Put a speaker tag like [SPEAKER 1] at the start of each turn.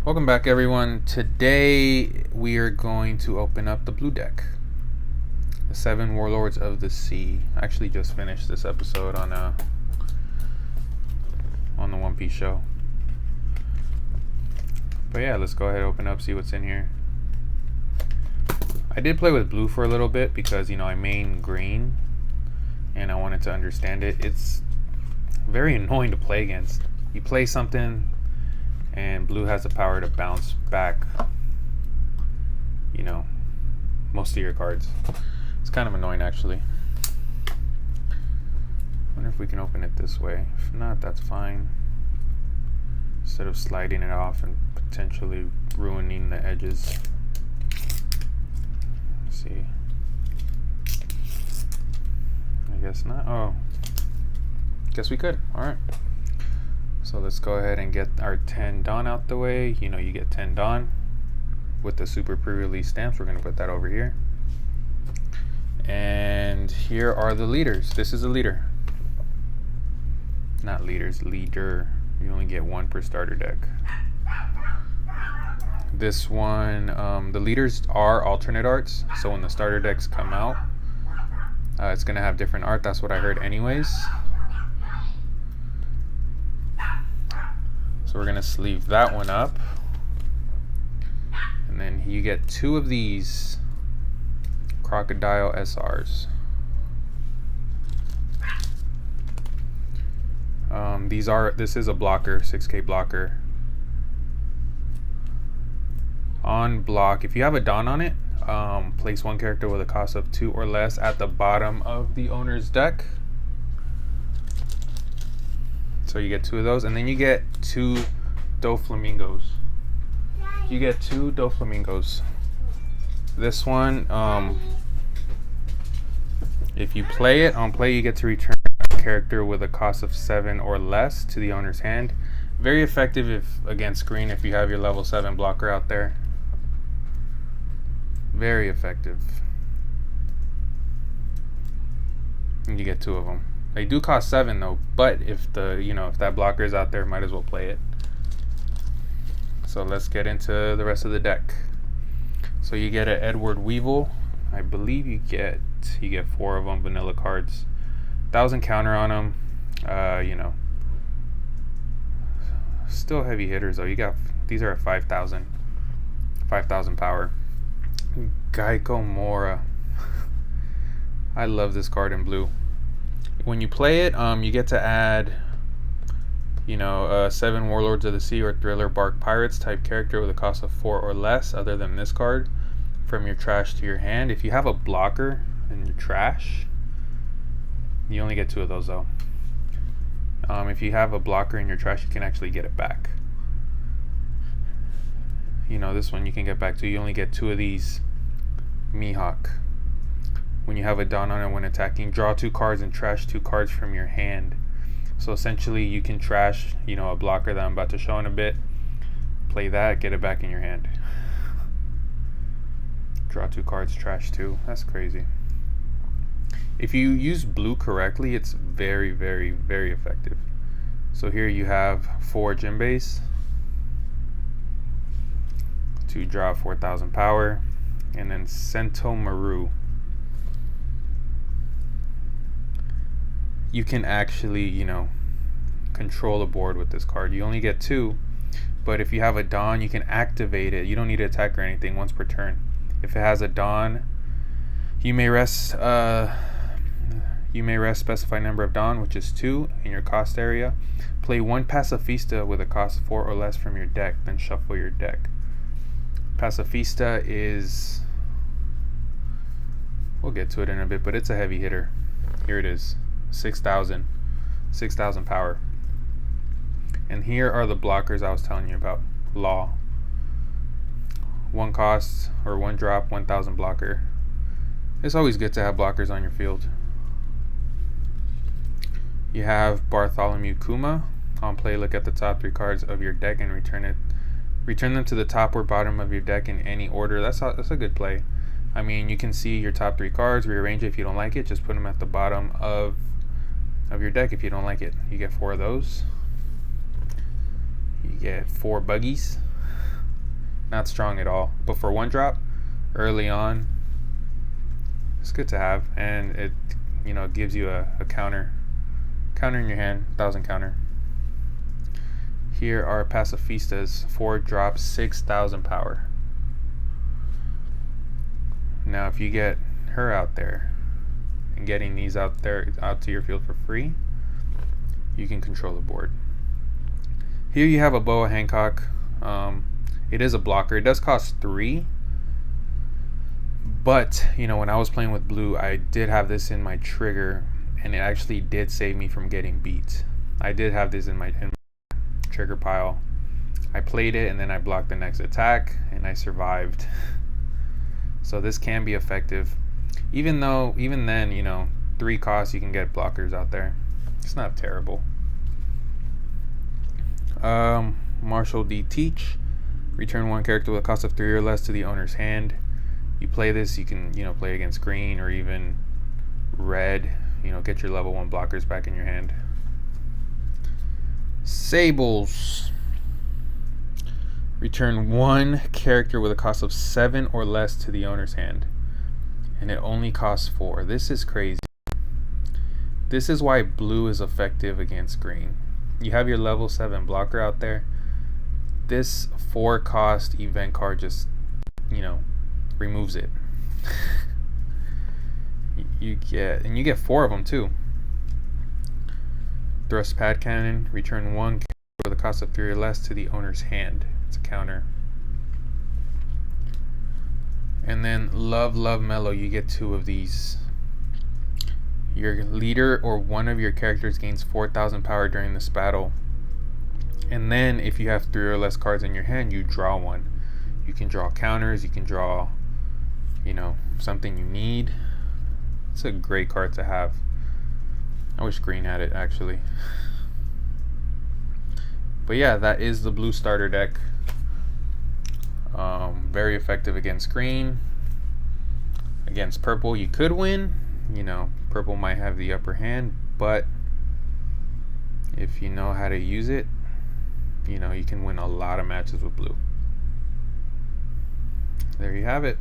[SPEAKER 1] Welcome back, everyone. Today we are going to open up the blue deck, the 7 Warlords of the Sea. I actually just finished this episode on the One Piece show. But yeah, let's go ahead and open up, see what's in here. I did play with blue for a little bit because, you know, I main green and I wanted to understand it. It's very annoying to play against. You play something and blue has the power to bounce back, you know, most of your cards. It's kind of annoying, actually. Wonder if we can open it this way. If not, that's fine. Instead of sliding it off and potentially ruining the edges. Let's see. I guess not. Oh, guess we could. All right. So let's go ahead and get our 10 Dawn out the way. You know, you get 10 Dawn with the super pre-release stamps. We're going to put that over here. And here are the leaders. This is a leader. Not leaders, leader. You only get 1 per starter deck. This one, the leaders are alternate arts. So when the starter decks come out, it's going to have different art. That's what I heard anyways. So we're going to sleeve that one up. And then you get 2 of these Crocodile SRs. This is a blocker, 6K blocker. On block, if you have a Dawn on it, place 1 character with a cost of 2 or less at the bottom of the owner's deck. So you get 2 of those, and then you get 2 Doflamingos. You get 2 Doflamingos. This one, if you play it, on play you get to return a character with a cost of 7 or less to the owner's hand. Very effective if against green, if you have your level 7 blocker out there. Very effective. And you get 2 of them. They do cost 7 though, but if that blocker is out there, might as well play it. So let's get into the rest of the deck. So you get an Edward Weevil. I believe you get 4 of them, vanilla cards. 1,000 counter on them. You know, still heavy hitters though. These are at 5,000 power. Geico Mora. I love this card in blue. When you play it, you get to add, 7 Warlords of the Sea or Thriller Bark Pirates type character with a cost of 4 or less, other than this card, from your trash to your hand. If you have a blocker in your trash, you only get 2 of those though. If you have a blocker in your trash, you can actually get it back. This one you can get back to. You only get 2 of these Mihawk. When you have a Dawn on it when attacking, draw 2 cards and trash 2 cards from your hand. So essentially you can trash, a blocker that I'm about to show in a bit, play that, get it back in your hand. Draw 2 cards, trash 2. That's crazy. If you use blue correctly, it's very, very, very effective. So here you have 4 Jinbeis to draw 4,000 power, and then Sento Maru. You can actually, control a board with this card. You only get 2, but if you have a Dawn, you can activate it. You don't need to attack or anything once per turn. If it has a Dawn, you may rest specified number of Dawn, which is 2, in your cost area. Play 1 Pacifista with a cost 4 or less from your deck, then shuffle your deck. Pacifista is, we'll get to it in a bit, but it's a heavy hitter. Here it is. 6,000 power. And here are the blockers I was telling you about. Law. 1 cost or 1 drop, 1,000 blocker. It's always good to have blockers on your field. You have Bartholomew Kuma. On play, look at the top 3 cards of your deck and return them to the top or bottom of your deck in any order. That's a good play. I mean, you can see your top 3 cards, rearrange it. If you don't like it, just put them at the bottom of your deck. If you don't like it, you get 4 of those. You get 4 buggies. not strong at all. But for one drop, early on, it's good to have, and it, you know, gives you a counter in your hand, 1000 counter. Here are Pacifistas, 4 drops, 6000 power. Now if you get her out there and getting these out to your field for free, you can control the board. Here you have a Boa Hancock. It is a blocker. It does cost 3, but you know, when I was playing with blue, I did have this in my trigger, and it actually did save me from getting beat. I did have this in my trigger pile. I played it and then I blocked the next attack and I survived. So this can be effective, even then, you know, 3 costs, you can get blockers out there. It's not terrible. Marshall D. Teach, return 1 character with a cost of 3 or less to the owner's hand. You play this, you can, you know, play against green or even red, you know, get your level 1 blockers back in your hand. Sables, return 1 character with a cost of 7 or less to the owner's hand, and it only costs 4. This is crazy. This is why blue is effective against green. You have your level 7 blocker out there. This 4 cost event card just, you know, removes it. you get 4 of them too. Thrust pad cannon, return 1 with a cost of 3 or less to the owner's hand. It's a counter. And then Love Mellow, you get 2 of these. Your leader or one of your characters gains 4000 power during this battle. And then if you have 3 or less cards in your hand, you draw 1. You can draw counters, you can draw, you know, something you need. It's a great card to have. I wish green had it, actually. But yeah, that is the blue starter deck. Very effective against green. Against purple, you could win. You know, purple might have the upper hand, but if you know how to use it, you know, you can win a lot of matches with blue. There you have it.